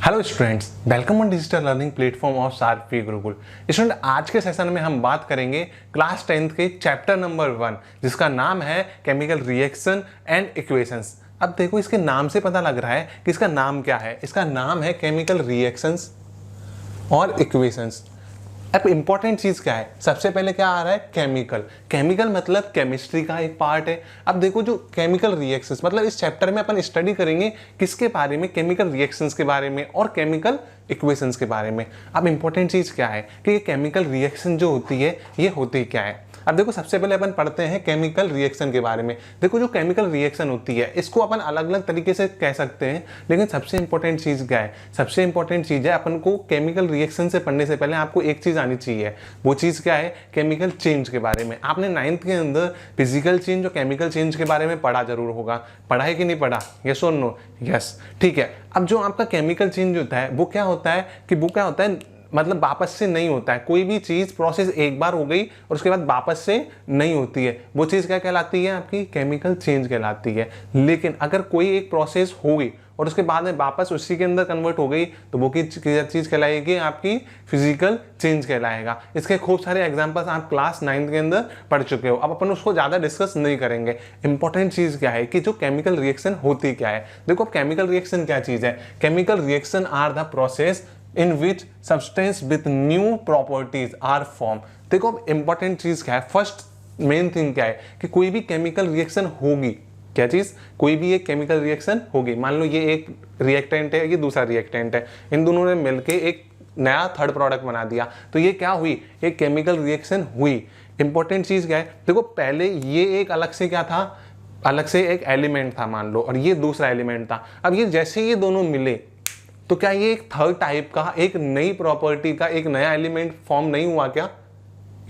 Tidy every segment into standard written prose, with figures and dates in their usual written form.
Hello students, welcome on digital learning platform of Sarpi Gurukul. Student, आज के session में हम बात करेंगे क्लास 10th के चैप्टर नंबर 1 जिसका नाम है केमिकल रिएक्शन एंड इक्वेशंस। अब देखो, इसके नाम से पता लग रहा है कि इसका नाम क्या है। इसका नाम है केमिकल रिएक्शंस और इक्वेशंस। अब इंपॉर्टेंट चीज क्या है, सबसे पहले क्या आ रहा है, केमिकल। केमिकल मतलब केमिस्ट्री का एक पार्ट है। अब देखो, जो केमिकल रिएक्शंस मतलब इस चैप्टर में अपन स्टडी करेंगे किसके बारे में, केमिकल रिएक्शंस के बारे में और केमिकल इक्वेशंस के बारे में। अब इंपॉर्टेंट चीज क्या है कि ये केमिकल रिएक्शन जो होती है ये होती क्या है। अब देखो, सबसे पहले अपन पढ़ते हैं केमिकल रिएक्शन के बारे में। देखो, जो केमिकल रिएक्शन होती है इसको अपन अलग अलग तरीके से कह सकते हैं, लेकिन सबसे इंपॉर्टेंट चीज क्या है, सबसे इंपॉर्टेंट चीज है अपन को केमिकल रिएक्शन से पढ़ने से पहले आपको एक चीज आनी चाहिए। वो चीज क्या है, केमिकल चेंज के बारे में। आपने 9th के अंदर फिजिकल चेंज और केमिकल चेंज के बारे में पढ़ा जरूर होगा। पढ़ा है कि नहीं पढ़ा, यस और नो? यस, ठीक है। अब जो आपका केमिकल चेंज होता है वो क्या होता है मतलब वापस से नहीं होता है। कोई भी चीज प्रोसेस एक बार हो गई और उसके बाद वापस से नहीं होती है, वो चीज क्या कहलाती है, आपकी केमिकल चेंज कहलाती है। लेकिन अगर कोई एक प्रोसेस हो गई और उसके बाद में वापस उसी के अंदर कन्वर्ट हो गई तो वो चीज कहलाएगी आपकी फिजिकल चेंज कहलाएगा। इसके खूब सारे एग्जांपल्स आप क्लास 9th के अंदर पढ़ चुके हो। अब अपन उसको ज्यादा डिस्कस नहीं करेंगे। इंपॉर्टेंट चीज क्या है कि जो केमिकल रिएक्शन होती क्या है। देखो, अब केमिकल रिएक्शन क्या चीज है। Chemical reaction are the process in which substance with new properties are formed। देखो, अब इंपॉर्टेंट चीज क्या है, फर्स्ट मेन थिंग क्या है कि कोई भी केमिकल रिएक्शन होगी, क्या चीज, कोई भी एक केमिकल रिएक्शन होगी। मान लो ये एक रिएक्टेंट है, ये दूसरा रिएक्टेंट है, इन दोनों ने मिलकर एक नया थर्ड प्रोडक्ट बना दिया, तो ये क्या हुई, एक केमिकल रिएक्शन हुई। इंपॉर्टेंट चीज क्या है, देखो पहले ये एक अलग से क्या था, अलग से एक एलिमेंट था मान लो, और ये दूसरा एलिमेंट था। अब ये जैसे ये दोनों मिले तो क्या ये एक थर्ड टाइप का, एक नई प्रॉपर्टी का एक नया एलिमेंट फॉर्म नहीं हुआ क्या?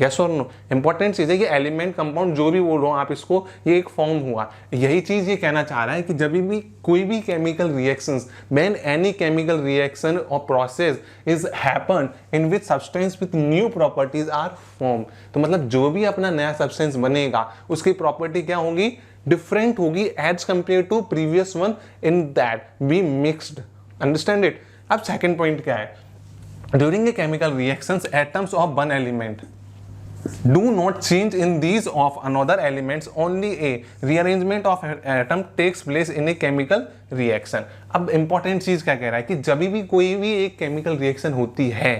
यस और नो? इंपॉर्टेंट चीज है कि एलिमेंट कंपाउंड जो भी बोल रहा हूं आप इसको, ये एक फॉर्म हुआ। यही चीज ये कहना चाह रहा है कि जब भी कोई भी chemical reactions, when any chemical reaction और process is happen in which substance with new properties are form, तो मतलब जो भी अपना नया सब्सटेंस बनेगा उसकी प्रॉपर्टी क्या होगी, डिफरेंट होगी as compare to previous one in that be mixed. Understand it. अब सेकंड पॉइंट क्या है, during a chemical reactions atoms of one element do not change in these of another elements, only a rearrangement of atom takes place in a chemical reaction। अब important चीज क्या कह रहा है कि जब भी कोई भी एक केमिकल रिएक्शन होती है,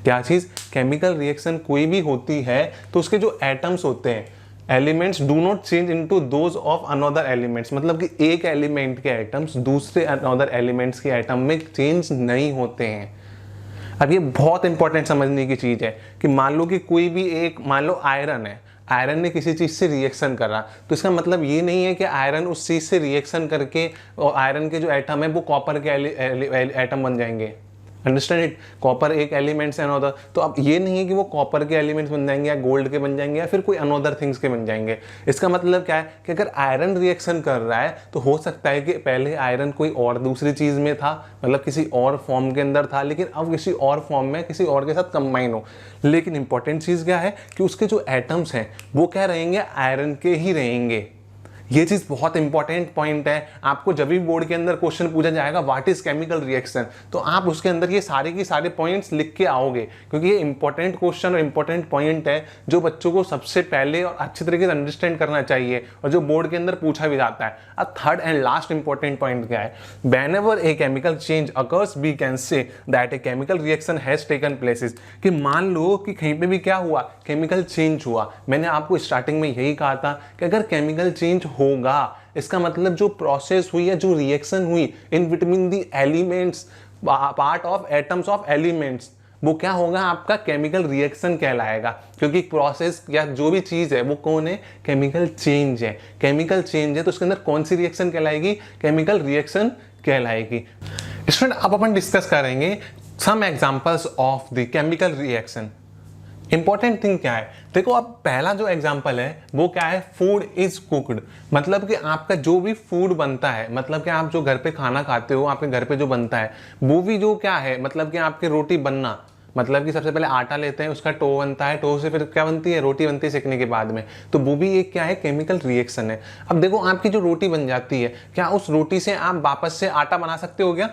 क्या चीज, केमिकल रिएक्शन कोई भी होती है तो उसके जो एटम्स होते हैं, elements do not change into those of another elements, मतलब कि एक एलिमेंट के एटम्स दूसरे अनदर एलिमेंट्स के एटम में चेंज नहीं होते हैं। अब ये बहुत इंपॉर्टेंट समझने की चीज है कि मान लो कि कोई भी एक, मान लो आयरन है, आयरन ने किसी चीज से रिएक्शन करा, तो इसका मतलब ये नहीं है कि आयरन उस चीज से रिएक्शन करके और आयरन के जो एटम है वो कॉपर के एटम बन जाएंगे। Understand it. कॉपर एक एलिमेंट्स है अनदर, तो अब ये नहीं है कि वो कॉपर के एलिमेंट्स बन जाएंगे या गोल्ड के बन जाएंगे या फिर कोई अनदर थिंग्स के बन जाएंगे। इसका मतलब क्या है कि अगर आयरन रिएक्शन कर रहा है तो हो सकता है कि पहले आयरन कोई और दूसरी चीज में था, मतलब किसी और फॉर्म के अंदर था, लेकिन अब किसी और फॉर्म में किसी और के साथ कंबाइन हो। लेकिन इंपॉर्टेंट चीज क्या है कि उसके जो एटम्स हैं वो क्या रहेंगे, आयरन के ही रहेंगे। ये चीज बहुत इंपॉर्टेंट पॉइंट है। आपको जब भी बोर्ड के अंदर क्वेश्चन पूछा जाएगा व्हाट इज केमिकल रिएक्शन, तो आप उसके अंदर ये सारे के सारे पॉइंट्स लिख के आओगे, क्योंकि ये इंपॉर्टेंट क्वेश्चन और इंपॉर्टेंट पॉइंट है जो बच्चों को सबसे पहले और अच्छे तरीके से अंडरस्टैंड करना चाहिए और जो बोर्ड के अंदर पूछा भी जाता है। अब third and last important point क्या है, whenever a chemical change occurs we can say that a chemical reaction has taken places. कि मान लो कि कहीं पे भी क्या हुआ, केमिकल चेंज हुआ। मैंने आपको स्टार्टिंग में यही कहा था कि अगर केमिकल चेंज होगा इसका मतलब जो प्रोसेस हुई है, जो रिएक्शन हुई in between the elements, part of atoms of elements, वो क्या होगा, आपका केमिकल रिएक्शन कहलाएगा। क्योंकि प्रोसेस या जो भी चीज है वो कौन है, केमिकल चेंज है। केमिकल चेंज है तो उसके अंदर कौन सी रिएक्शन कहलाएगी, केमिकल रिएक्शन कहलाएगी। स्टूडेंट, अब अपन डिस्कस करेंगे some examples of the chemical reaction. Important thing क्या है, देखो अब पहला जो एग्जांपल है वो क्या है, फूड इज कुक्ड। मतलब कि आपका जो भी फूड बनता है, मतलब कि आप जो घर पे खाना खाते हो, आपके घर पे जो बनता है वो भी जो क्या है, मतलब कि आपकी रोटी बनना, मतलब कि सबसे पहले आटा लेते हैं, उसका टो बनता है, टो से फिर क्या बनती है, रोटी बनती है सेकने के बाद में, तो वो भी एक क्या है, केमिकल रिएक्शन है। अब देखो आपकी जो रोटी बन जाती है, क्या उस रोटी से आप वापस से आटा बना सकते हो क्या?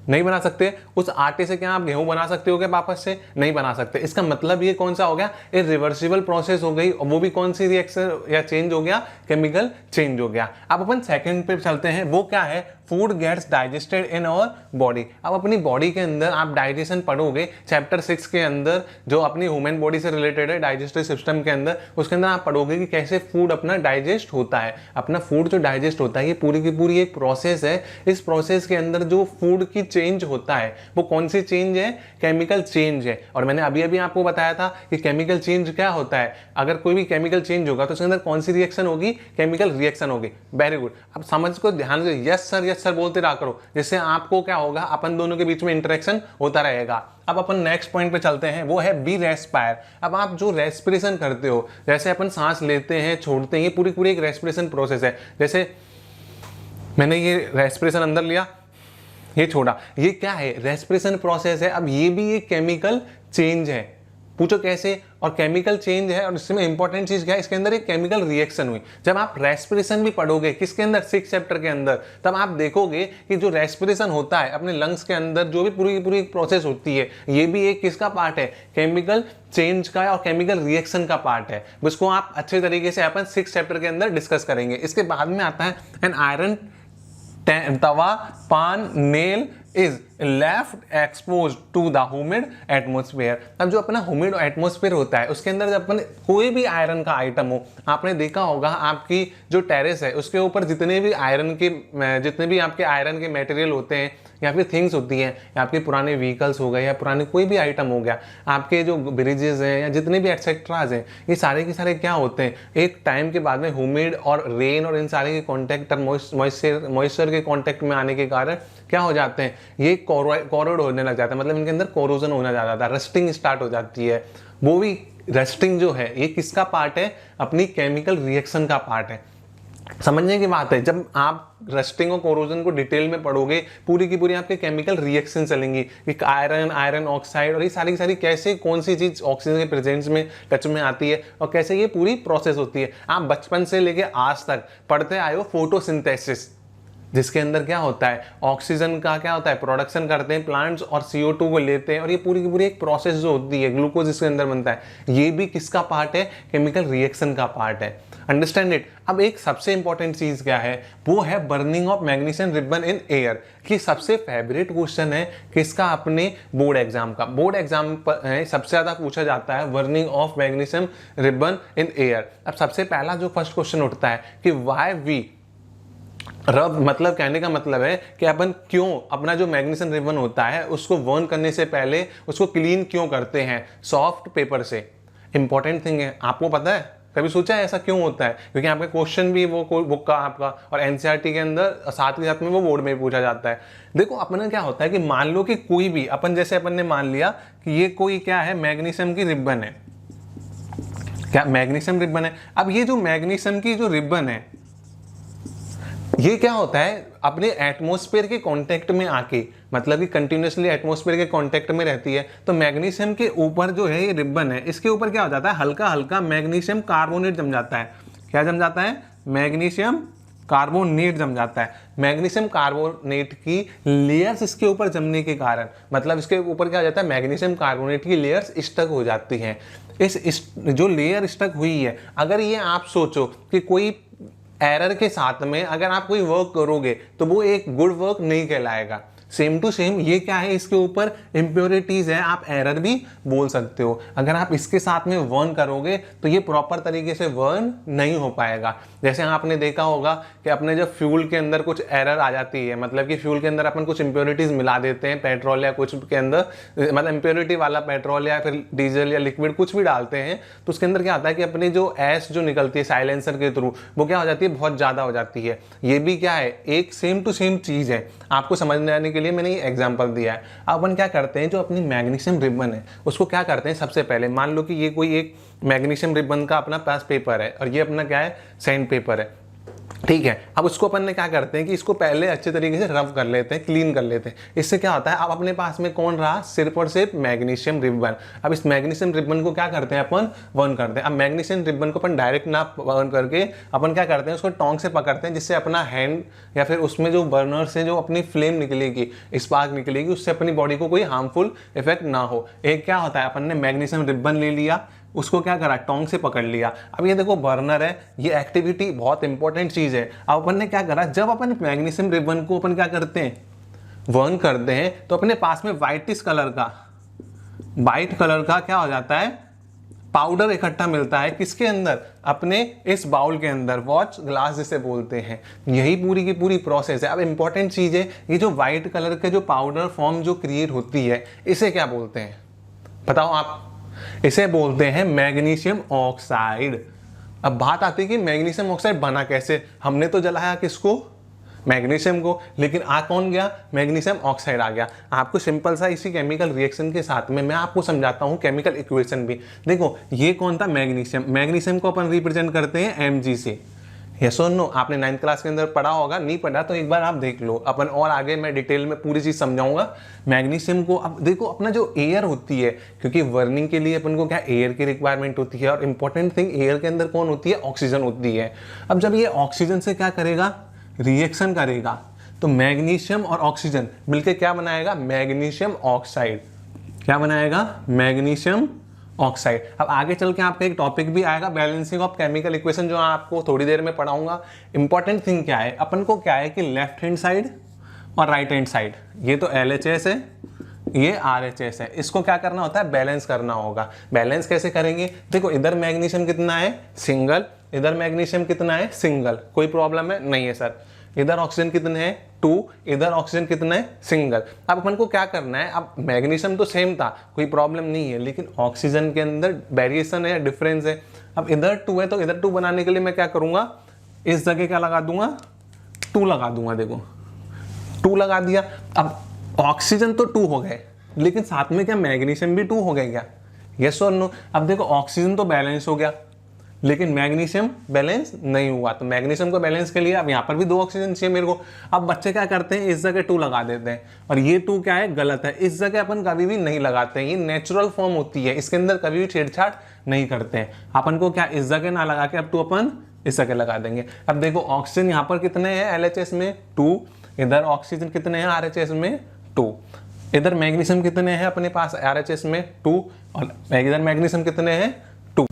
नहीं बना सकते। उस आटे से क्या आप गेहूं बना सकते हो क्या वापस से? नहीं बना सकते। इसका मतलब ये कौन सा हो गया? ये रिवर्सिबल प्रोसेस हो गई, और वो भी कौन सी रिएक्शन या चेंज हो गया? केमिकल चेंज हो गया। अब अपन सेकंड पे चलते हैं, वो क्या है? Food gets digested in our body. अब अपनी बॉडी के अंदर आप डाइजेशन पढ़ोगे चैप्टर 6 के अंदर, जो अपनी ह्यूमन बॉडी से रिलेटेड है, डाइजेस्टिव सिस्टम के अंदर, उसके अंदर आप पढ़ोगे कि कैसे फूड अपना डाइजेस्ट होता है। अपना फूड जो डाइजेस्ट होता है, ये पूरी की पूरी एक प्रोसेस है। इस प्रोसेस के अंदर जो फूड की चेंज होता है, वो कौन सी चेंज है? केमिकल चेंज है। और मैंने अभी अभी आपको बताया था कि केमिकल चेंज क्या होता है। अगर कोई भी केमिकल चेंज होगा तो उसके अंदर कौन सी रिएक्शन होगी? केमिकल रिएक्शन होगी। Very good. अब समझ को ध्यान से यस सर बोलते रहा करो, जिससे आपको क्या होगा, अपन दोनों के बीच में इंटरेक्शन होता रहेगा। अब अपन नेक्स्ट पॉइंट पे चलते हैं, वो है बी रेस्पायर। अब आप जो रेस्पिरेशन करते हो, जैसे अपन सांस लेते हैं छोड़ते हैं, ये पूरी पूरी एक रेस्पिरेशन प्रोसेस है। जैसे मैंने ये रेस्पिरेशन अंदर लिया, ये छोड़ा, ये क्या है? रेस्पिरेशन प्रोसेस है। अब ये भी एक केमिकल चेंज है। पूछो कैसे? और केमिकल चेंज है, और इसमें इंपॉर्टेंट चीज क्या है? इसके अंदर एक केमिकल रिएक्शन हुई। जब आप रेस्पिरेशन भी पढ़ोगे किसके अंदर? 6 चैप्टर के अंदर, तब आप देखोगे कि जो रेस्पिरेशन होता है अपने लंग्स के अंदर, जो भी पूरी पूरी एक प्रोसेस होती है, ये भी एक किसका पार्ट है? केमिकल चेंज का और केमिकल रिएक्शन का पार्ट है। उसको आप अच्छे तरीके से अपन 6 चैप्टर के अंदर डिस्कस करेंगे। इसके बाद में आता है N iron tawa pan nail is left expose to the humid atmosphere. अब जो अपना ह्यूमिड एटमोस्फेयर होता है, उसके अंदर जब अपन कोई भी आयरन का आइटम हो, आपने देखा होगा आपकी जो टेरेस है उसके ऊपर जितने भी आपके आयरन के मटेरियल होते हैं, या फिर थिंग्स होती हैं, या आपके पुराने व्हीकल्स हो गए, या पुराने कोई भी आइटम हो गया, आपके जो ब्रिजेस हैं या जितने भी एक्सेट्राज हैं, ये सारे के सारे क्या होते हैं? एक टाइम के बाद में ह्यूमिड और रेन और इन सारे के कॉन्टेक्ट, मॉइस्चर के कॉन्टेक्ट में आने के कारण क्या हो जाते हैं? ये कोरोड होने लग जाता है, मतलब इनके अंदर कोरोजन होने लग जाता है, रस्टिंग स्टार्ट हो जाती है। वो भी रस्टिंग जो है ये किसका पार्ट है? अपनी केमिकल रिएक्शन का पार्ट है। समझने की बात है, जब आप रस्टिंग और कोरोजन को डिटेल में पढ़ोगे, पूरी की पूरी आपके केमिकल रिएक्शन चलेंगी कि आयरन ऑक्साइड और ये सारी की सारी कैसे कौन सी चीज ऑक्सीजन के प्रेजेंस में टच में आती है, और कैसे ये पूरी प्रोसेस होती है। आप बचपन से लेके आज तक पढ़ते आए हो फोटोसिंथेसिस, जिसके अंदर क्या होता है? ऑक्सीजन का क्या होता है? प्रोडक्शन करते हैं प्लांट्स और CO2 को लेते हैं, और ये पूरी की पूरी एक प्रोसेस जो होती है, ग्लूकोज इसके अंदर बनता है, ये भी किसका पार्ट है? केमिकल रिएक्शन का पार्ट है। Understand it. अब एक सबसे इंपॉर्टेंट चीज क्या है? वो है burning of magnesium ribbon in air, कि सबसे फेवरेट क्वेश्चन है किसका? अपने बोर्ड एग्जाम का। बोर्ड एग्जाम पर सबसे ज्यादा पूछा जाता है burning of magnesium ribbon in air. अब सबसे पहला जो फर्स्ट क्वेश्चन उठता है कि व्हाई वी रब, मतलब कहने का मतलब है कि अपन क्यों अपना जो मैग्नीशियम रिबन होता है उसको बर्न करने से पहले उसको क्लीन क्यों करते हैं? सॉफ्ट पेपर से। इंपॉर्टेंट थिंग है, आपको पता है? कभी सोचा है ऐसा क्यों होता है? क्योंकि आपका क्वेश्चन भी वो बुक का आपका और NCERT के अंदर साथ के साथ में वो बोर्ड में पूछा जाता है। देखो अपना क्या होता है कि मान लो कि कोई भी अपन, जैसे अपन ने मान लिया कि ये कोई क्या है? मैग्नीशियम की रिबन है। क्या मैग्नीशियम रिबन है? अब ये जो मैग्नीशियम की जो रिबन है, ये क्या होता है? अपने एटमॉस्फेयर के कांटेक्ट में आके, मतलब कि कंटिन्यूसली एटमॉस्फेयर के कांटेक्ट में रहती है, तो मैग्नीशियम के ऊपर जो है ये रिबन है, इसके ऊपर क्या हो जाता है? हल्का हल्का मैग्नीशियम कार्बोनेट जम जाता है। क्या जम जाता है? मैग्नीशियम कार्बोनेट जम जाता है। मैग्नीशियम कार्बोनेट की लेयर्स इसके ऊपर जमने के कारण, मतलब इसके ऊपर क्या हो जाता है? मैग्नीशियम कार्बोनेट की लेयर्स स्टक हो जाती हैं। इस जो लेयर स्टक हुई है, अगर ये आप सोचो कि कोई एरर के साथ में अगर आप कोई वर्क करोगे तो वो एक गुड वर्क नहीं कहलाएगा। सेम टू सेम ये क्या है? इसके ऊपर इम्प्योरिटीज है, आप एरर भी बोल सकते हो। अगर आप इसके साथ में वर्न करोगे तो ये प्रॉपर तरीके से वर्न नहीं हो पाएगा। जैसे आपने देखा होगा कि अपने जब फ्यूल के अंदर कुछ एरर आ जाती है, मतलब कि फ्यूल के अंदर अपन कुछ इम्प्योरिटीज मिला देते हैं पेट्रोल या कुछ के अंदर, मतलब इम्प्योरिटी वाला पेट्रोल या फिर डीजल या लिक्विड कुछ भी डालते हैं, तो उसके अंदर क्या होता है कि अपनी जो ऐश जो निकलती है साइलेंसर के थ्रू, वो क्या हो जाती है? बहुत ज्यादा हो जाती है। ये भी क्या है? एक सेम टू सेम चीज है। आपको समझने आने के लिए मैंने ये एग्जांपल दिया है। अब अपन क्या करते हैं, जो अपनी मैग्नीशियम रिबन है उसको क्या करते हैं? सबसे पहले मान लो कि ये कोई एक मैग्नीशियम रिबन का अपना पास पेपर है और ये अपना क्या है? सैंड पेपर है। ठीक है। अब उसको अपन ने क्या करते हैं कि इसको पहले अच्छे तरीके से रब कर लेते हैं, क्लीन कर लेते हैं। इससे क्या होता है, अब अपने पास में कौन रहा, सिर्फ और सिर्फ मैग्नीशियम रिबन। अब इस मैग्नीशियम रिबन को क्या करते हैं, अपन बर्न करते हैं। अब मैग्नीशियम रिबन को अपन डायरेक्ट ना बर्न करके अपन क्या करते हैं, उसको टोंग से पकड़ते हैं, जिससे अपना हैंड या फिर उसमें जो बर्नर से जो अपनी फ्लेम निकलेगी, स्पार्क निकलेगी, उससे अपनी बॉडी को कोई हार्मफुल इफेक्ट ना हो। एक क्या होता है, अपन ने मैग्नीशियम रिबन ले लिया, उसको क्या करा, टोंग से पकड़ लिया। अब ये देखो बर्नर है, ये एक्टिविटी बहुत इंपॉर्टेंट चीज है। अब अपन ने क्या करा, जब अपन मैग्नीशियम रिबन को अपन क्या करते हैं, बर्न करते हैं, तो अपने पास में वाइट कलर का क्या हो जाता है, पाउडर इकट्ठा मिलता है। किसके अंदर, अपने इस बाउल के अंदर, वॉच ग्लास जिसे बोलते हैं। यही पूरी की पूरी प्रोसेस है। अब इंपॉर्टेंट चीज है, ये जो व्हाइट कलर के जो पाउडर फॉर्म जो क्रिएट होती है, इसे क्या बोलते हैं, बताओ आप। इसे बोलते हैं मैग्नीशियम ऑक्साइड। अब बात आती है कि मैग्नीशियम ऑक्साइड बना कैसे। हमने तो जलाया किसको, मैग्नीशियम को, लेकिन आ कौन गया, मैग्नीशियम ऑक्साइड आ गया। आपको सिंपल सा इसी केमिकल रिएक्शन के साथ में मैं आपको समझाता हूं केमिकल इक्वेशन भी। देखो ये कौन था, मैग्नीशियम को अपन रिप्रेजेंट करते हैं Mg से। यस और नो, आपने 9th क्लास के अंदर पढ़ा होगा, नहीं पढ़ा तो एक बार आप देख लो। अपन और आगे मैं डिटेल में पूरी चीज समझाऊंगा। मैग्नीशियम को अब देखो, अपना जो एयर होती है, क्योंकि बर्निंग के लिए अपन को क्या एयर की रिक्वायरमेंट होती है, और इंपॉर्टेंट थिंग एयर के अंदर कौन होती है, ऑक्सीजन होती है। अब जब ये ऑक्सीजन से क्या करेगा, रिएक्शन करेगा, तो मैग्नीशियम और ऑक्सीजन मिलकर क्या बनाएगा, मैग्नीशियम ऑक्साइड। क्या बनाएगा, मैग्नीशियम ऑक्साइड। अब आगे चल के आपका एक टॉपिक भी आएगा, बैलेंसिंग ऑफ केमिकल इक्वेशन, जो आपको थोड़ी देर में पढ़ाऊंगा। इंपॉर्टेंट थिंग क्या है, अपन को क्या है कि लेफ्ट हैंड साइड और राइट हैंड साइड, ये तो LHS है, ये RHS है, इसको क्या करना होता है, बैलेंस करना होगा। बैलेंस कैसे करेंगे, देखो इधर मैग्नीशियम कितना है, सिंगल, इधर मैग्नीशियम कितना है, सिंगल, कोई प्रॉब्लम है नहीं है सर। इधर ऑक्सीजन कितने हैं, 2, इधर ऑक्सीजन कितने हैं, सिंगल। अब अपन को क्या करना है, अब मैग्नीशियम तो सेम था, कोई प्रॉब्लम नहीं है, लेकिन ऑक्सीजन के अंदर वेरिएशन है, डिफरेंस है। अब इधर 2 है, तो इधर 2 बनाने के लिए मैं क्या करूंगा, इस जगह क्या लगा दूंगा, 2 लगा दूंगा। देखो 2 लगा दिया। अब ऑक्सीजन तो 2 हो गए, लेकिन साथ में क्या मैग्नीशियम भी 2 हो गए क्या, यस और नो। अब देखो ऑक्सीजन तो बैलेंस हो गया, लेकिन मैग्नीशियम बैलेंस नहीं हुआ। तो मैग्नीशियम को बैलेंस के लिए अब यहाँ पर भी 2 ऑक्सीजन चाहिए मेरे को। अब बच्चे क्या करते हैं, इस जगह 2 लगा देते हैं, और ये 2 क्या है, गलत है। इस जगह अपन कभी भी नहीं लगाते हैं, ये नेचुरल फॉर्म होती है, इसके अंदर कभी भी छेड़छाड़ नहीं करते हैं। अपन को क्या, इस जगह ना लगा के अब 2 अपन इस जगह लगा देंगे। अब देखो ऑक्सीजन यहाँ पर कितने हैं, LHS में 2, इधर ऑक्सीजन कितने हैं, RHS में 2, इधर मैग्नीशियम कितने हैं अपने पास, RHS में 2, और इधर मैग्नीशियम कितने हैं, 2।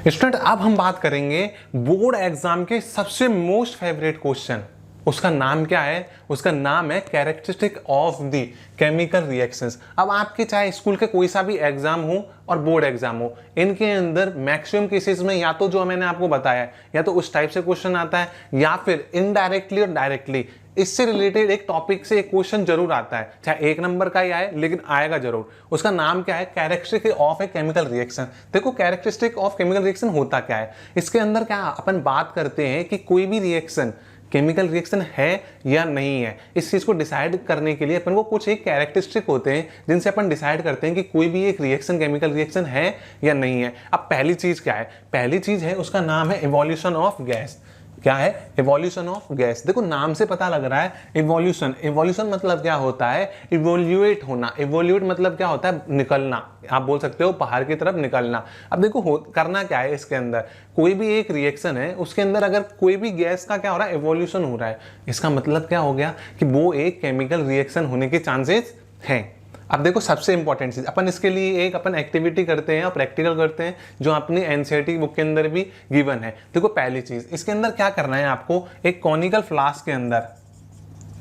स्टूडेंट अब हम बात करेंगे बोर्ड एग्जाम के सबसे मोस्ट फेवरेट क्वेश्चन। उसका नाम क्या है, उसका नाम है characteristic of the chemical reactions. अब आपके चाहे स्कूल के कोई सा भी एग्जाम हो और बोर्ड एग्जाम हो, इनके अंदर मैक्सिमम केसेस में या तो जो मैंने आपको बताया, या तो उस टाइप से क्वेश्चन आता है, या फिर इनडायरेक्टली और डायरेक्टली इससे रिलेटेड एक टॉपिक से एक क्वेश्चन जरूर आता है, चाहे 1 नंबर का ही आए, लेकिन आएगा जरूर। उसका नाम क्या है, characteristic of A chemical reaction. देखो कैरेक्टरिस्टिक ऑफ केमिकल रिएक्शन होता क्या है, इसके अंदर क्या अपन बात करते हैं कि कोई भी रिएक्शन केमिकल रिएक्शन है या नहीं है, इस चीज को डिसाइड करने के लिए अपन को कुछ एक कैरेक्टरिस्टिक होते हैं, जिनसे अपन डिसाइड करते हैं कि कोई भी एक रिएक्शन केमिकल रिएक्शन है या नहीं है। अब पहली चीज क्या है, पहली चीज है उसका नाम है इवोल्यूशन ऑफ गैस। क्या है, इवोल्यूशन ऑफ गैस। देखो नाम से पता लग रहा है इवोल्यूशन, इवोल्यूशन मतलब क्या होता है, इवोल्यूएट होना। इवोल्यूएट मतलब क्या होता है, निकलना, आप बोल सकते हो बाहर की तरफ निकलना। अब देखो करना क्या है, इसके अंदर कोई भी एक रिएक्शन है, उसके अंदर अगर कोई भी गैस का क्या हो रहा है, इवोल्यूशन हो रहा है, इसका मतलब क्या हो गया कि वो एक केमिकल रिएक्शन होने के चांसेस हैं। अब देखो सबसे इंपॉर्टेंट चीज, अपन इसके लिए एक अपन एक्टिविटी करते हैं और प्रैक्टिकल करते हैं, जो अपनी एनसीईआरटी बुक के अंदर भी गिवन है। देखो पहली चीज, इसके अंदर क्या करना है आपको, एक कॉनिकल फ्लास्क के अंदर,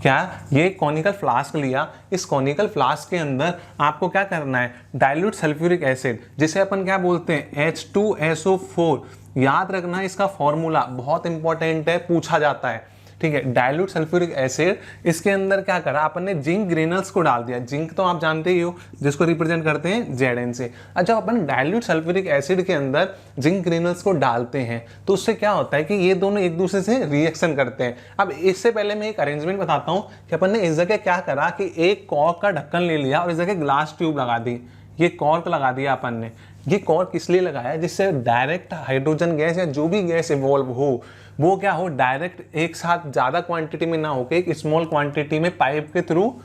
क्या ये कॉनिकल फ्लास्क लिया, इस कॉनिकल फ्लास्क के अंदर आपको क्या करना है, डाइल्यूट सल्फ्यूरिक एसिड, जिसे अपन क्या बोलते हैं, H2SO4। याद रखना इसका फॉर्मूला बहुत इंपॉर्टेंट है, पूछा जाता है, ठीक है। डाइल्यूट सल्फ्यूरिक एसिड, इसके अंदर क्या करा अपन ने, जिंक ग्रेनल्स को डाल दिया। जिंक तो आप जानते ही हो, जिसको रिप्रेजेंट करते हैं Zn से। अच्छा अपन डाइल्यूट सल्फ्यूरिक एसिड के अंदर जिंक ग्रेनल्स को डालते हैं, तो उससे क्या होता है कि ये दोनों एक दूसरे से रिएक्शन करते हैं। अब इससे पहले मैं एक अरेंजमेंट बताता हूँ कि अपन ने इस जगह क्या करा कि एक कॉक का ढक्कन ले लिया और इस जगह ग्लास ट्यूब लगा दी। ये कॉर्क लगा दिया अपन ने। ये कॉर्क इसलिए लगाया जिससे डायरेक्ट हाइड्रोजन गैस या जो भी गैस इवॉल्व हो वो क्या हो, डायरेक्ट एक साथ ज़्यादा क्वांटिटी में ना होकर एक स्मॉल क्वांटिटी में पाइप के थ्रू,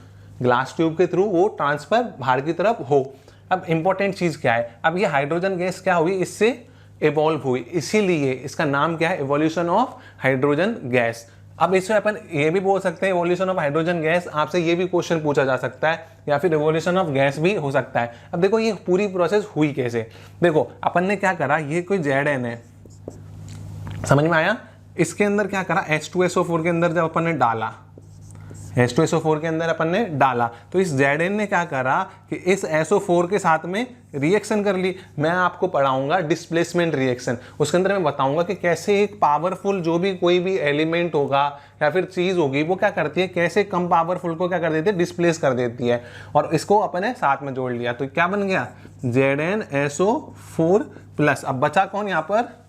ग्लास ट्यूब के थ्रू वो ट्रांसफर बाहर की तरफ हो। अब इंपॉर्टेंट चीज़ क्या है, अब ये हाइड्रोजन गैस क्या हुई, इससे इवॉल्व हुई, इसीलिए इसका नाम क्या है, इवोल्यूशन ऑफ हाइड्रोजन गैस। अब इसमें अपन ये भी बोल सकते हैं इवोल्यूशन ऑफ हाइड्रोजन गैस, आपसे ये भी क्वेश्चन पूछा जा सकता है, या फिर इवोल्यूशन ऑफ गैस भी हो सकता है। अब देखो ये पूरी प्रोसेस हुई कैसे, देखो अपन ने क्या करा, ये कोई Zn है, समझ में आया। इसके अंदर क्या करा, H2SO4 के अंदर जब अपन ने डाला, H2SO4 के अंदर अपन ने डाला, तो इस Zn ने क्या करा कि इस SO4 के साथ में रिएक्शन कर ली। मैं आपको पढ़ाऊंगा डिस्प्लेसमेंट रिएक्शन, उसके अंदर मैं बताऊंगा कि कैसे एक पावरफुल जो भी कोई भी एलिमेंट होगा या फिर चीज होगी वो क्या करती है, कैसे कम पावरफुल को क्या कर देती है, डिस्प्लेस कर देती है। और इसको अपन ने साथ में जोड़ लिया, तो क्या बन गया, ZnSO4+। अब बचा कौन यहाँ पर,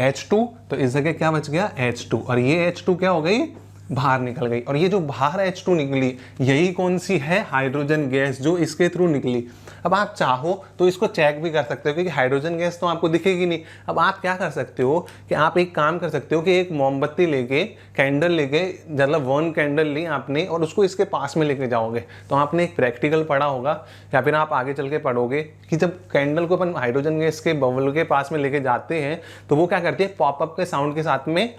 H2, तो इस जगह क्या बच गया, H2, और ये H2 क्या हो गई, बाहर निकल गई। और ये जो बाहर H2 निकली यही कौन सी है, हाइड्रोजन गैस जो इसके थ्रू निकली। अब आप चाहो तो इसको चेक भी कर सकते हो क्योंकि हाइड्रोजन गैस तो आपको दिखेगी नहीं। अब आप क्या कर सकते हो कि आप एक काम कर सकते हो कि एक मोमबत्ती लेके, कैंडल लेके, मतलब 1 कैंडल ली आपने और उसको इसके पास में लेके जाओगे। तो आपने एक प्रैक्टिकल पढ़ा होगा या फिर आप आगे चल के पढ़ोगे कि जब कैंडल को अपन हाइड्रोजन गैस के बबल के पास में लेके जाते हैं तो वो क्या करती है, पॉपअप के साउंड के साथ में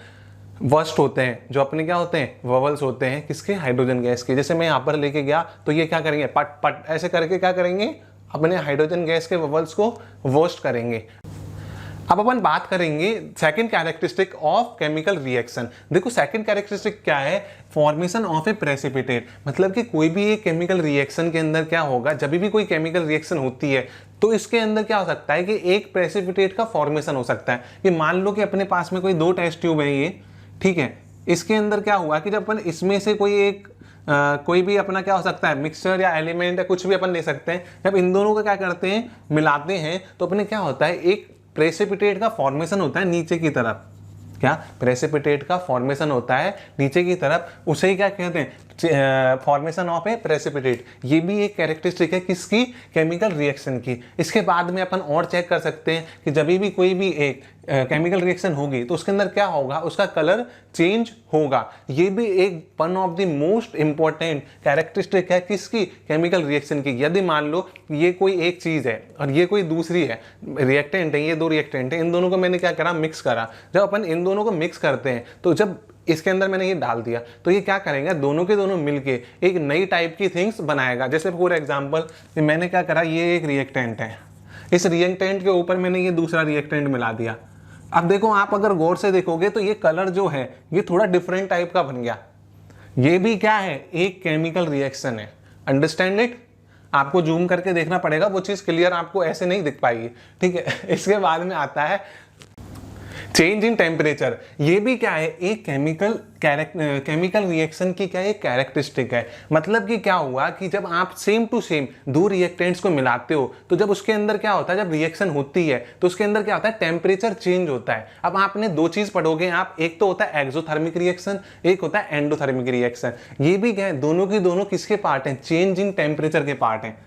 वर्स्ट होते हैं, जो अपने क्या होते हैं, ववल्स होते हैं, किसके, हाइड्रोजन गैस के। जैसे मैं यहाँ पर लेके गया तो ये क्या करेंगे, पट पट ऐसे करके क्या करेंगे, अपने हाइड्रोजन गैस के ववल्स को वर्स्ट करेंगे। अब अपन बात करेंगे second characteristic of chemical reaction. देखो सेकंड कैरेक्टरिस्टिक क्या है, फॉर्मेशन ऑफ ए प्रेसिपिटेट। मतलब कि कोई भी एक केमिकल रिएक्शन के अंदर क्या होगा, जब भी कोई केमिकल रिएक्शन होती है तो इसके अंदर क्या हो सकता है कि एक प्रेसिपिटेट का फॉर्मेशन हो सकता है। कि मान लो कि अपने पास में कोई 2 टेस्ट ट्यूब है ये, ठीक है, इसके अंदर क्या हुआ कि जब अपन इसमें से कोई एक कोई भी अपना क्या हो सकता है, मिक्सचर या एलिमेंट या कुछ भी अपन ले सकते हैं, जब इन दोनों को क्या करते हैं, मिलाते हैं, तो अपने क्या होता है, एक प्रेसिपिटेट का फॉर्मेशन होता है नीचे की तरफ। क्या, प्रेसिपिटेट का फॉर्मेशन होता है नीचे की तरफ, उसे ही क्या कहते हैं, फॉर्मेशन ऑफ ए प्रेसिपिटेट। ये भी एक कैरेक्टरिस्टिक है किसकी, केमिकल रिएक्शन की। इसके बाद में अपन और चेक कर सकते हैं कि जब भी कोई भी एक केमिकल रिएक्शन होगी तो उसके अंदर क्या होगा, उसका कलर चेंज होगा। ये भी एक one of the most important characteristic है किसकी, केमिकल रिएक्शन की। यदि मान लो ये कोई एक चीज है और ये कोई दूसरी है, रिएक्टेंट है, ये 2 रिएक्टेंट है, इन दोनों को मैंने क्या करा, मिक्स करा। जब अपन इन दोनों को मिक्स करते हैं तो जब इसके अंदर मैंने ये डाल दिया तो ये क्या करेंगे, दोनों के दोनों मिलके एक नई टाइप की थिंग्स बनाएगा। जैसे फॉर एग्जांपल मैंने क्या करा, ये एक रिएक्टेंट है, इस रिएक्टेंट के ऊपर मैंने ये दूसरा रिएक्टेंट मिला दिया। अब देखो आप अगर गौर से देखोगे तो ये कलर जो है ये थोड़ा डिफरेंट टाइप का बन गया। ये भी क्या है, एक केमिकल रिएक्शन है। अंडरस्टैंड इट, आपको जूम करके देखना पड़ेगा, वो चीज क्लियर आपको ऐसे नहीं दिख पाएगी, ठीक है। इसके बाद में आता है चेंज इन टेम्परेचर। ये भी क्या है, एक केमिकल रिएक्शन की क्या है, कैरेक्टरिस्टिक है। मतलब कि क्या हुआ कि जब आप सेम टू सेम 2 रिएक्टेंट्स को मिलाते हो तो जब उसके अंदर क्या होता है, जब रिएक्शन होती है तो उसके अंदर क्या होता है, टेम्परेचर चेंज होता है। अब आपने 2 चीज पढ़ोगे आप, एक तो होता है एक्सोथर्मिक रिएक्शन, एक होता है एंडोथर्मिक रिएक्शन। ये भी क्या है, दोनों की दोनों किसके पार्ट हैं, चेंज इन टेम्परेचर के पार्ट हैं।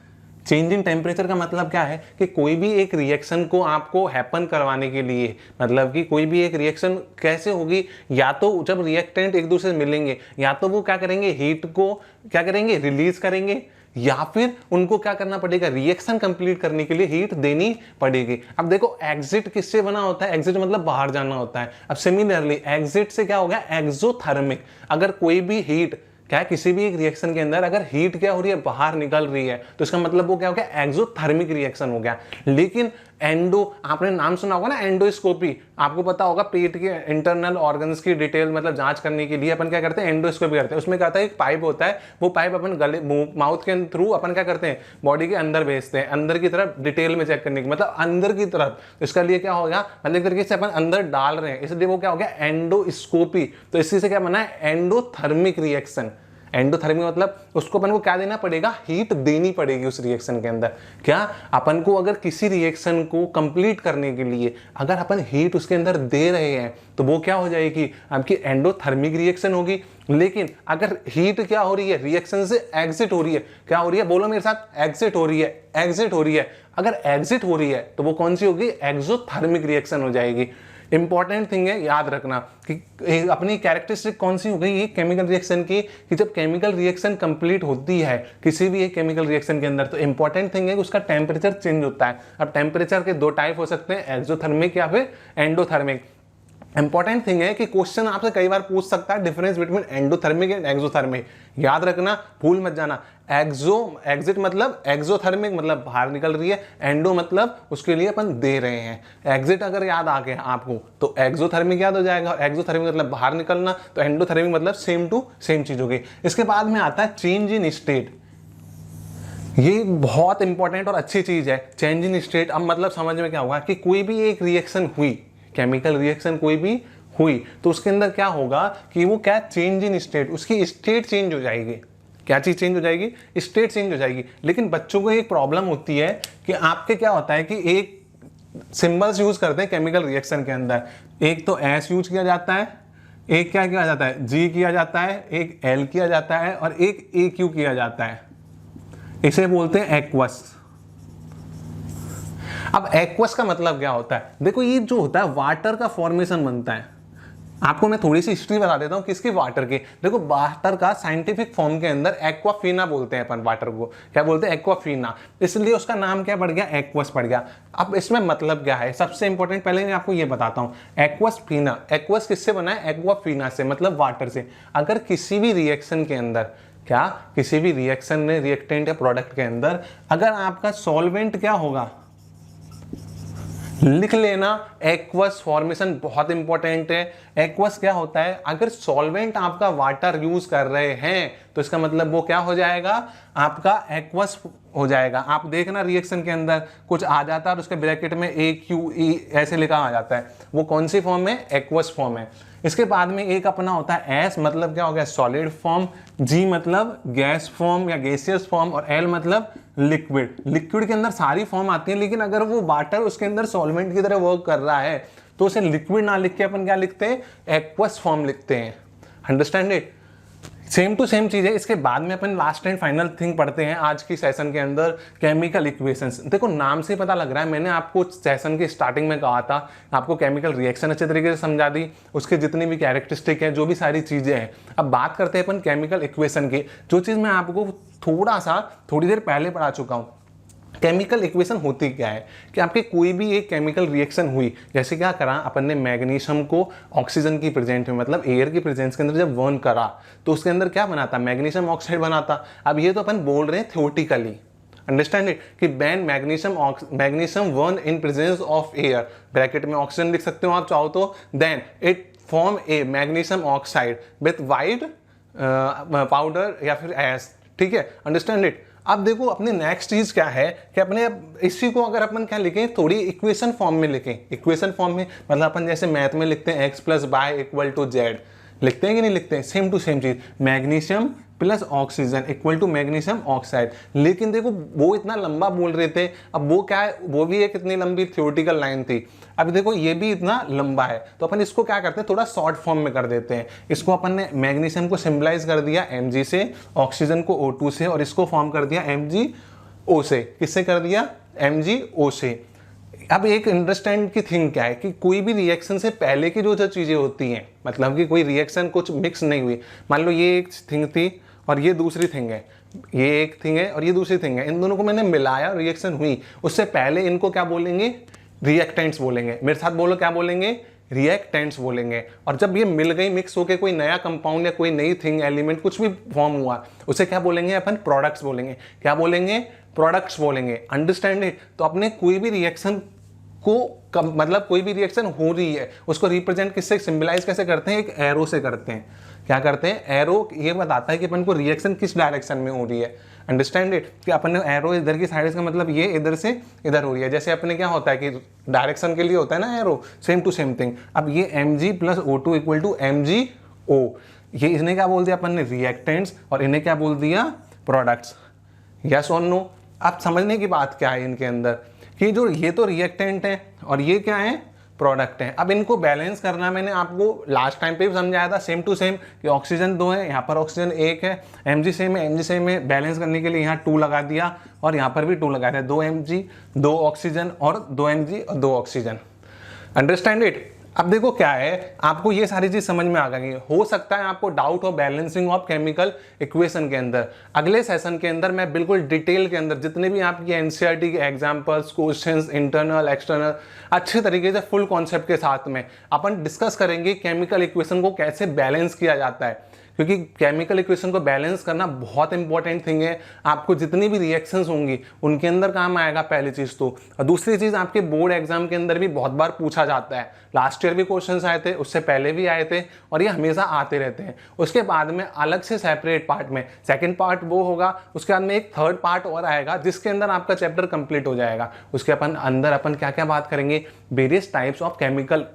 चेंज इन टेम्परेचर का मतलब क्या है कि कोई भी एक रिएक्शन को आपको हैपन करवाने के लिए, मतलब कि कोई भी एक रिएक्शन कैसे होगी, या तो जब रिएक्टेंट एक दूसरे से मिलेंगे या तो वो क्या करेंगे, हीट को क्या करेंगे, रिलीज करेंगे, या फिर उनको क्या करना पड़ेगा, रिएक्शन कंप्लीट करने के लिए हीट देनी पड़ेगी। अब देखो एग्जिट किससे बना होता है, एग्जिट मतलब बाहर जाना होता है। अब सिमिलरली एग्जिट से क्या हो गया, एक्सोथर्मिक। अगर कोई भी हीट क्या है, किसी भी एक रिएक्शन के अंदर अगर हीट क्या हो रही है, बाहर निकल रही है, तो इसका मतलब वो क्या हो गया, एक्सोथर्मिक रिएक्शन हो गया। लेकिन एंडो, आपने नाम सुना होगा ना एंडोस्कोपी, आपको पता होगा पेट के इंटरनल ऑर्गन्स की डिटेल मतलब जांच करने के लिए अपन क्या करते हैं, एंडोस्कोपी करते हैं। उसमें क्या होता है, एक पाइप होता है, वो पाइप अपन गले माउथ के थ्रू अपन क्या करते हैं, बॉडी के अंदर भेजते हैं, अंदर की तरफ डिटेल में चेक करने की, मतलब अंदर की तरफ। इसका लिए क्या होगा, मतलब एक तरीके से अपन अंदर डाल रहे हैं, इसलिए वो क्या हो गया, एंडोस्कोपी। तो इसी से क्या बना है, एंडोथर्मिक रिएक्शन। एंडोथर्मिक मतलब उसको अपन को क्या देना पड़ेगा, हीट देनी पड़ेगी उस रिएक्शन के अंदर। क्या अपन को अगर किसी रिएक्शन को कंप्लीट करने के लिए अगर अपन हीट उसके अंदर दे रहे हैं तो वो क्या हो जाएगी, आपकी एंडोथर्मिक रिएक्शन होगी। लेकिन अगर हीट क्या हो रही है, रिएक्शन से एग्जिट हो रही है, क्या हो रही है, बोलो मेरे साथ, एग्जिट हो रही है, एग्जिट हो रही है। अगर एग्जिट हो रही है तो वो कौन सी होगी, एक्सोथर्मिक रिएक्शन हो जाएगी। इंपॉर्टेंट थिंग है याद रखना कि अपनी कैरेक्टरिस्टिक कौन सी हो गई ये केमिकल रिएक्शन की, कि जब केमिकल रिएक्शन कंप्लीट होती है किसी भी एक केमिकल रिएक्शन के अंदर तो इंपॉर्टेंट थिंग है कि उसका टेम्परेचर चेंज होता है। अब टेम्परेचर के दो टाइप हो सकते हैं, एक्सोथर्मिक या फिर एंडोथर्मिक। इंपॉर्टेंट थिंग है कि क्वेश्चन आपसे कई बार पूछ सकता है difference between endothermic and exothermic. याद रखना, भूल मत जाना। एग्जिट मतलब एक्सोथर्मिक मतलब बाहर निकल रही है, एंडो मतलब उसके लिए अपन दे रहे हैं। एग्जिट अगर याद आ गया आपको तो एक्सोथर्मिक याद हो जाएगा, और एक्सोथर्मिक मतलब बाहर निकलना, तो एंडोथर्मिक मतलब सेम टू सेम चीज हो गई। इसके बाद में आता है चेंज इन स्टेट। ये बहुत इंपॉर्टेंट और अच्छी चीज है, चेंज इन स्टेट। अब मतलब समझ में क्या होगा कि कोई भी एक रिएक्शन हुई, केमिकल रिएक्शन कोई भी हुई, तो उसके अंदर क्या होगा कि वो क्या, चेंज इन स्टेट, उसकी स्टेट चेंज हो जाएगी। क्या चीज चेंज हो जाएगी, स्टेट चेंज हो जाएगी। लेकिन बच्चों को एक प्रॉब्लम होती है कि आपके क्या होता है कि एक सिंबल्स यूज करते हैं केमिकल रिएक्शन के अंदर, एक तो एस यूज किया जाता है, एक क्या किया जाता है, जी किया जाता है, एक एल किया जाता है और एक ए क्यू किया जाता है। इसे बोलते हैं एक्वस। अब एक्वस का मतलब क्या होता है, देखो ये जो होता है वाटर का फॉर्मेशन बनता है। आपको मैं थोड़ी सी हिस्ट्री बता देता हूँ किसकी, वाटर की। देखो वाटर का साइंटिफिक फॉर्म के अंदर एक्वाफीना बोलते हैं अपन वाटर को, क्या बोलते हैं, एक्वाफीना। इसलिए उसका नाम क्या पड़ गया, एक्वस पड़ गया। अब इसमें मतलब क्या है, सबसे इंपॉर्टेंट पहले मैं आपको ये बताता हूँ। एक्वस फीना, एक्वस किससे बना है, एक्वाफीना से, मतलब वाटर से। अगर किसी भी रिएक्शन के अंदर, क्या किसी भी रिएक्शन में रिएक्टेंट या प्रोडक्ट के अंदर अगर आपका सॉल्वेंट क्या होगा, लिख लेना, एक्वस फॉर्मेशन बहुत इंपॉर्टेंट है। एक्वस क्या होता है, अगर सॉल्वेंट आपका वाटर यूज कर रहे हैं तो इसका मतलब वो क्या हो जाएगा, आपका एक्वस हो जाएगा। आप देखना रिएक्शन के अंदर कुछ आ जाता है और उसके ब्रैकेट में AQE ऐसे लिखा आ जाता है, वो कौन सी फॉर्म है, एक्वस फॉर्म है। इसके बाद में एक अपना होता है एस, मतलब क्या हो गया, सॉलिड फॉर्म, जी मतलब गैस फॉर्म या गैसियस फॉर्म, और एल मतलब लिक्विड। लिक्विड के अंदर सारी फॉर्म आती है, लेकिन अगर वो वाटर उसके अंदर सॉल्वेंट की तरह वर्क कर रहा है तो उसे लिक्विड ना लिख के अपन क्या लिखते हैं, एक्वस फॉर्म लिखते हैं। Understand it, same to same चीज है। इसके बाद में अपन लास्ट एंड फाइनल थिंग पढ़ते हैं आज की सेशन के अंदर, केमिकल इक्वेशंस। देखो नाम से पता लग रहा है, मैंने आपको सेशन की स्टार्टिंग में कहा था, आपको केमिकल रिएक्शन अच्छे तरीके से समझा दी, उसके जितनी भी कैरेक्टरिस्टिक है, जो भी सारी चीजें हैं। अब बात करते हैं अपन केमिकल इक्वेशन की, जो चीज मैं आपको थोड़ी देर पहले पढ़ा चुका हूँ। केमिकल इक्वेशन होती क्या है कि आपके कोई भी एक केमिकल रिएक्शन हुई, जैसे क्या करा अपन ने, मैग्नीशियम को ऑक्सीजन की प्रेजेंट में, मतलब एयर की प्रेजेंस के अंदर जब बर्न करा तो उसके अंदर क्या बनाता, मैग्नीशियम ऑक्साइड बनाता। अब ये तो अपन बोल रहे हैं थ्योरेटिकली, अंडरस्टैंड इट, कि when magnesium burn in presence of air, bracket में ऑक्सीजन लिख सकते हो आप चाहो तो, then it form a magnesium oxide with white powder या फिर एस, ठीक है, अंडरस्टैंड इट। अब देखो अपने नेक्स्ट चीज क्या है कि अपने इसी को अगर अपन क्या लिखें, थोड़ी इक्वेशन फॉर्म में लिखें। इक्वेशन फॉर्म में मतलब अपन जैसे मैथ में लिखते हैं x + y = z, लिखते हैं कि नहीं लिखते हैं, सेम टू सेम चीज, magnesium plus oxygen equal to magnesium oxide. लेकिन देखो वो इतना लंबा बोल रहे थे, अब वो क्या है, वो भी एक इतनी लंबी थ्योरेटिकल लाइन थी। अब देखो ये भी इतना लंबा है, तो अपन इसको क्या करते हैं, थोड़ा शॉर्ट फॉर्म में कर देते हैं। इसको अपन ने मैग्नीशियम को सिंबलाइज कर दिया Mg से, ऑक्सीजन को O2 से, और इसको फॉर्म कर दिया MgO से। किससे कर दिया, MgO से। अब एक अंडरस्टैंड की थिंग क्या है कि कोई भी रिएक्शन से पहले की जो चीजें होती हैं, मतलब कि कोई रिएक्शन कुछ मिक्स नहीं हुई, मान लो ये एक थिंग थी और ये दूसरी थिंग है, ये एक थिंग है और ये दूसरी थिंग है, इन दोनों को मैंने मिलाया, रिएक्शन हुई, उससे पहले इनको क्या बोलेंगे, रिएक्टेंट्स बोलेंगे। मेरे साथ बोलो, क्या बोलेंगे, रिएक्टेंट्स बोलेंगे। और जब ये मिल गई, मिक्स होकर कोई नया कंपाउंड या कोई नई थिंग, एलिमेंट कुछ भी फॉर्म हुआ, उसे क्या बोलेंगे अपन, प्रोडक्ट्स बोलेंगे। क्या बोलेंगे, प्रोडक्ट्स बोलेंगे। Understand it. तो अपने कोई भी रिएक्शन को मतलब कोई भी रिएक्शन हो रही है उसको रिप्रेजेंट किससे, सिंबलाइज कैसे करते हैं, एक एरो से करते हैं। क्या करते हैं, एरो ये बताता है कि अपन को रिएक्शन किस डायरेक्शन में हो रही है। अंडरस्टैंड इट, कि अपन ने एरो इधर की साइड का मतलब ये इधर से इधर हो रही है। जैसे अपने क्या होता है कि डायरेक्शन के लिए होता है ना arrow, same to same thing. अब ये Mg + O2 = MgO, ये इन्हें क्या बोल दिया अपन ने, रिएक्टेंट्स, और इन्हें क्या बोल दिया, प्रोडक्ट्स। यस और नो। अब समझने की बात क्या है इनके अंदर कि जो ये तो रिएक्टेंट है और ये क्या है, प्रोडक्ट है। अब इनको बैलेंस करना मैंने आपको लास्ट टाइम पे भी समझाया था, सेम टू सेम, कि ऑक्सीजन 2 है, यहाँ पर ऑक्सीजन 1 है, mg सेम है, mg सेम है, बैलेंस करने के लिए यहाँ 2 लगा दिया और यहाँ पर भी 2 लगा दिया, 2 mg 2 ऑक्सीजन और 2 mg और 2 ऑक्सीजन। Understand it. अब देखो क्या है, आपको ये सारी चीज समझ में आ गई। हो सकता है आपको डाउट हो बैलेंसिंग ऑफ केमिकल इक्वेशन के अंदर। अगले सेशन के अंदर मैं बिल्कुल डिटेल के अंदर जितने भी आपकी एनसीईआरटी के एग्जांपल्स, क्वेश्चंस, इंटरनल एक्सटर्नल, अच्छे तरीके से फुल कॉन्सेप्ट के साथ में अपन डिस्कस करेंगे केमिकल इक्वेशन को कैसे बैलेंस किया जाता है, क्योंकि केमिकल इक्वेशन को बैलेंस करना बहुत इंपॉर्टेंट थिंग है। आपको जितनी भी रिएक्शंस होंगी उनके अंदर काम आएगा, पहली चीज तो। और दूसरी चीज, आपके बोर्ड एग्जाम के अंदर भी बहुत बार पूछा जाता है। लास्ट ईयर भी क्वेश्चंस आए थे, उससे पहले भी आए थे, और ये हमेशा आते रहते हैं। उसके बाद में अलग से सेपरेट पार्ट में सेकंड पार्ट वो होगा, उसके बाद में एक थर्ड पार्ट और आएगा जिसके अंदर आपका चैप्टर कंप्लीट हो जाएगा। उसके अंदर अपन क्या क्या बात करेंगे, various types of chemical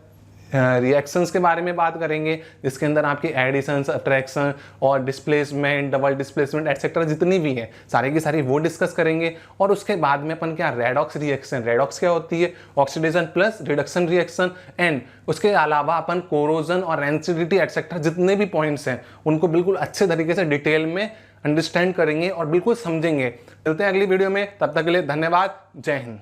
reactions के बारे में बात करेंगे, जिसके अंदर आपकी एडिशन, सब्ट्रैक्शन और डिस्प्लेसमेंट, डबल डिस्प्लेसमेंट एक्सेट्रा जितनी भी है सारी की सारी वो डिस्कस करेंगे। और उसके बाद में अपन क्या, रेडॉक्स रिएक्शन, रेडॉक्स क्या होती है, oxidation plus reduction reaction. And उसके अलावा अपन कोरोजन और रेंसिडिटी एक्सेट्रा जितने भी पॉइंट्स हैं उनको बिल्कुल अच्छे तरीके से डिटेल में अंडरस्टैंड करेंगे और बिल्कुल समझेंगे। मिलते हैं अगली वीडियो में, तब तक के लिए धन्यवाद। जय हिंद।